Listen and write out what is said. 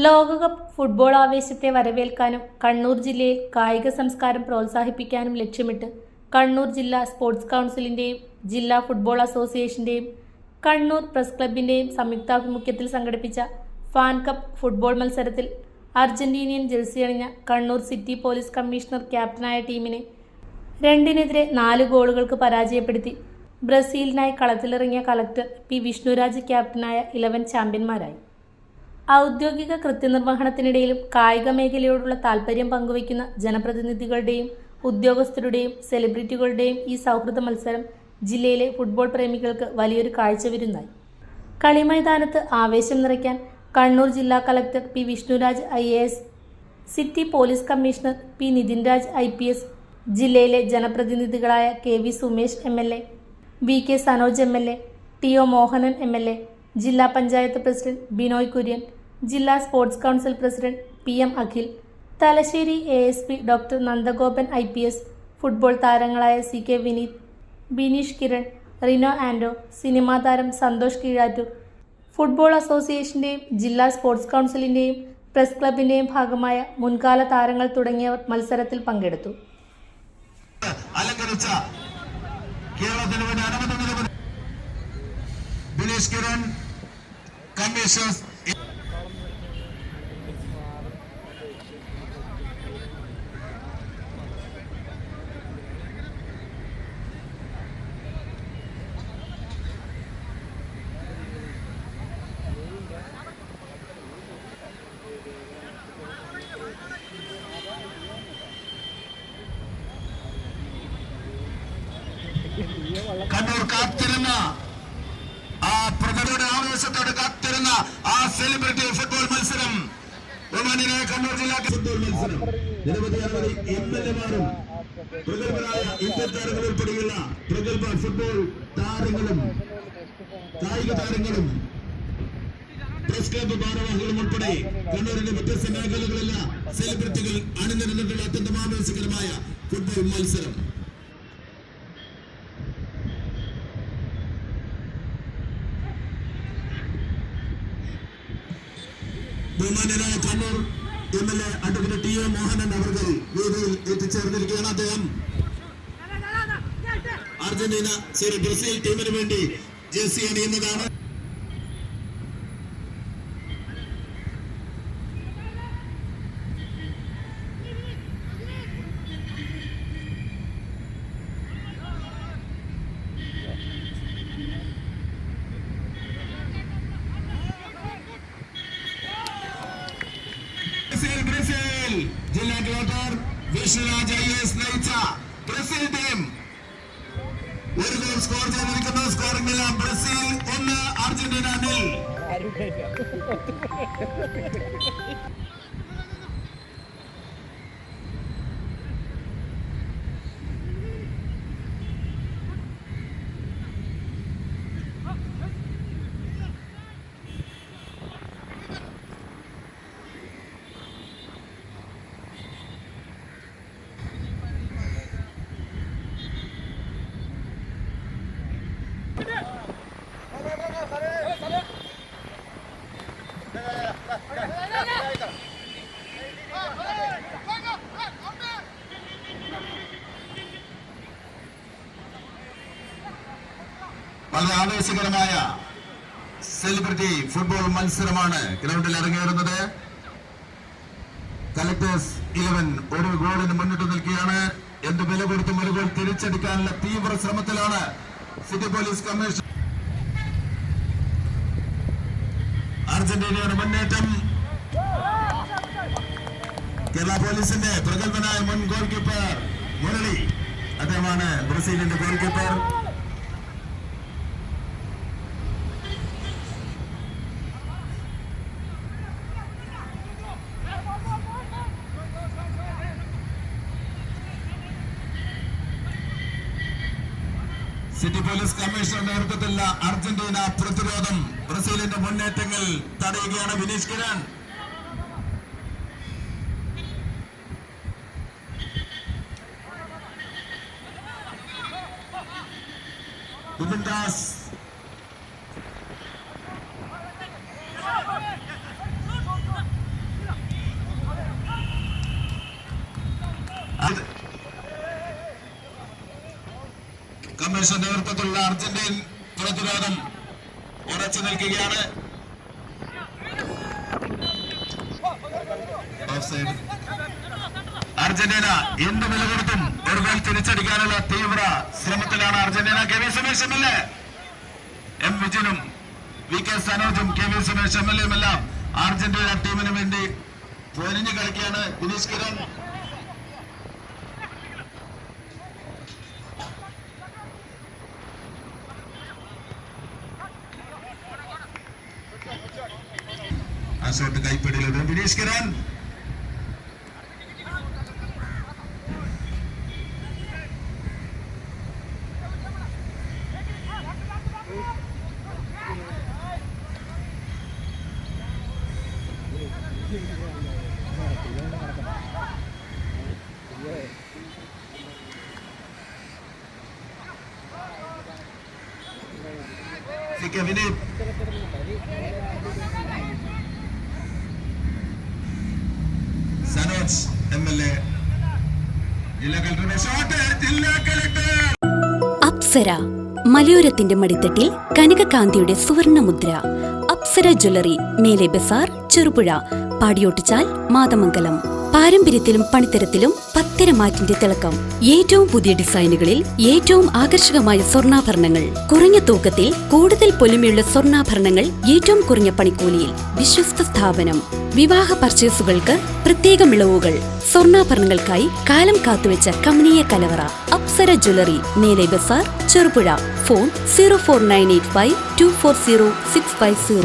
ലോകകപ്പ് ഫുട്ബോൾ ആവേശത്തെ വരവേൽക്കാനും കണ്ണൂർ ജില്ലയിൽ കായിക സംസ്കാരം പ്രോത്സാഹിപ്പിക്കാനും ലക്ഷ്യമിട്ട് കണ്ണൂർ ജില്ലാ സ്പോർട്സ് കൗൺസിലിന്റെയും ജില്ലാ ഫുട്ബോൾ അസോസിയേഷന്റെയും കണ്ണൂർ പ്രസ് ക്ലബിന്റെയും സംയുക്താഭിമുഖ്യത്തിൽ സംഘടിപ്പിച്ച ഫാൻ കപ്പ് ഫുട്ബോൾ മത്സരത്തിൽ അർജന്റീനിയൻ ജേഴ്സി അണിഞ്ഞ കണ്ണൂർ സിറ്റി പോലീസ് കമ്മീഷണർ ക്യാപ്റ്റനായ ടീമിനെ 2-4 ഗോളുകൾക്ക് പരാജയപ്പെടുത്തി ബ്രസീലിനായി കളത്തിലിറങ്ങിയ കളക്ടർ പി വിഷ്ണുരാജ് ക്യാപ്റ്റനായ 11 ചാമ്പ്യന്മാരായി. ഔദ്യോഗിക കൃത്യനിർവഹണത്തിനിടയിലും കായിക മേഖലയോടുള്ള താൽപര്യം പങ്കുവയ്ക്കുന്ന ജനപ്രതിനിധികളുടെയും ഉദ്യോഗസ്ഥരുടെയും സെലിബ്രിറ്റികളുടെയും ഈ സൗഹൃദ മത്സരം ജില്ലയിലെ ഫുട്ബോൾ പ്രേമികൾക്ക് വലിയൊരു കാഴ്ചവിരുന്നായി. കളിമൈതാനത്ത് ആവേശം നിറയ്ക്കാൻ കണ്ണൂർ ജില്ലാ collector P Vishnuraj IAS, city police commissioner P Nithinraj IPS, ജില്ലയിലെ ജനപ്രതിനിധികളായ KV Sumesh MLA, VK Sanoj MLA, TO Mohanan MLA, ജില്ലാ പഞ്ചായത്ത് പ്രസിഡന്റ് ബിനോയ് കുര്യൻ, ജില്ലാ sports council president PM Akhil, Thalassery ASP doctor Nandagopan IPS, football താരങ്ങളായ CK വിനീത്, ബിനീഷ് കിരൺ, റിനോ ആൻഡോ, സിനിമാ താരം സന്തോഷ് കീഴാറ്റൂർ, ഫുട്ബോൾ അസോസിയേഷന്റെയും ജില്ലാ സ്പോർട്സ് കൗൺസിലിന്റെയും പ്രസ് ക്ലബിന്റെയും ഭാഗമായ മുൻകാല താരങ്ങൾ തുടങ്ങിയവർ മത്സരത്തിൽ പങ്കെടുത്തു. ബിനീഷ് കിരൺ കമ്മീഷണർ കണ്ണൂർ കാത്തിരുന്ന ആ പ്രകടന ആവേശത്തോടെ കാത്തിരുന്ന ആ സെലിബ്രിറ്റി ഫുട്ബോൾ മത്സരം ഒമാനിലെ കണ്ണൂർ ജില്ലാ ഫുട്ബോൾ മത്സരം നിരവധി MLA-മാരും പ്രഗത്ഭരായ ഇന്ത്യൻ താരങ്ങൾ ഉൾപ്പെടെയുള്ള പ്രഗത്ഭ ഫുട്ബോൾ താരങ്ങളും കായിക താരങ്ങളും പ്രസ് ക്ലബ് ഭാരവാഹികളും ഉൾപ്പെടെ കണ്ണൂരിന്റെ വ്യത്യസ്ത മേഖലകളിലെ സെലിബ്രിറ്റികൾ അണിനിരന്നിട്ടുള്ള അത്യന്തം ആവേശകരമായ ഫുട്ബോൾ മത്സരം. ബഹുമാന്യനായ Kannur MLA advocate TO Mohanan അവർ വേദിയിൽ എത്തിച്ചേർന്നിരിക്കുകയാണ്. അദ്ദേഹം അർജന്റീന ബ്രസീൽ ടീമിന് വേണ്ടി ജേഴ്സി അണിയുന്നതാണ്. ബ്രസീൽ ജില്ലാ കളക്ടർ വിഷ്ണുരാജ് IAS നയിച്ച ബ്രസീൽ ടീം ഒരു ഗോൾ സ്കോർ ചെയ്തിരിക്കുന്നു. സ്കോറിംഗിൽ ബ്രസീൽ 1, അർജന്റീന 0. വളരെ ആവേശകരമായ സെലിബ്രിറ്റി ഫുട്ബോൾ മത്സരമാണ് ഗ്രൗണ്ടിൽ ഇറങ്ങിയിരുന്നത്. കളക്ടേഴ്സ് 11 ഒരു ഗോളിന് മുന്നിട്ട് നിൽക്കുകയാണ്. എന്ത് വില കൊടുത്തും ഒരു ഗോൾ തിരിച്ചടിക്കാനുള്ള തീവ്ര ശ്രമത്തിലാണ് സിറ്റി പോലീസ് കമ്മീഷൻ. അർജന്റീനയുടെ മുന്നേറ്റം. കേരള പോലീസിന്റെ പ്രഗത്ഭനായ മുൻ ഗോൾ കീപ്പർ മുരളി, അദ്ദേഹമാണ് ബ്രസീലിന്റെ goal keeper. City police commissioner നേതൃത്വത്തിലുള്ള അർജന്റീന പ്രതിരോധം ബ്രസീലിന്റെ മുന്നേറ്റങ്ങൾ തടയുകയാണ്. ബിനീഷ് കിരൺ, Govindas. രമേശ് നേതൃത്വത്തിലുള്ള അർജന്റീൻ പ്രതിരോധം ഉറച്ചു നിൽക്കുകയാണ്. അർജന്റീന എന്ത് വില കൊടുത്തും ഒരു ഗോൾ തിരിച്ചടിക്കാനുള്ള തീവ്ര ശ്രമത്തിലാണ് Argentina. K V Sumesh M L A, M വിജയനും വി കെ സനോജും K V Sumesh M L എയും എല്ലാം അർജന്റീന ടീമിന് വേണ്ടി പൊരിഞ്ഞു കളിക്കുകയാണ്. ദിനേശ് കിരൺ ആ ഷോട്ട് കൈപ്പിടിയിലത്. Dinesh Kiran Vineeth Sanoj M L A, ജില്ലാ കളക്ടറുടെ ഷോട്ട്. ജില്ലാ കളക്ടർ അപ്സര മലയോരത്തിന്റെ മടിത്തട്ടിൽ കനകകാന്തിയുടെ സുവർണമുദ്ര. അപ്സര ജ്വല്ലറി, മേലെ ബസാർ, ചെറുപുഴ, പാടിയോട്ടുചാൽ, മാതമംഗലം. പാരമ്പര്യത്തിലും പണിത്തരത്തിലും പത്തരമാറ്റിന്റെ തിളക്കം. ഏറ്റവും പുതിയ ഡിസൈനുകളിൽ ഏറ്റവും ആകർഷകമായ സ്വർണ്ണാഭരണങ്ങൾ. കുറഞ്ഞ തൂക്കത്തിൽ കൂടുതൽ പൊലിമയുള്ള സ്വർണ്ണാഭരണങ്ങൾ ഏറ്റവും കുറഞ്ഞ പണിക്കൂലിയിൽ. വിശ്വസ്ത സ്ഥാപനം. വിവാഹ പർച്ചേസുകൾക്ക് പ്രത്യേക ഇളവുകൾ. സ്വർണ്ണാഭരണങ്ങൾക്കായി കാലം കാത്തുവെച്ച കമനീയ കലവറ. അപ്സര ജ്വല്ലറി, മേലെ ബസാർ, ചെറുപുഴ. ഫോൺ 04985 240 650.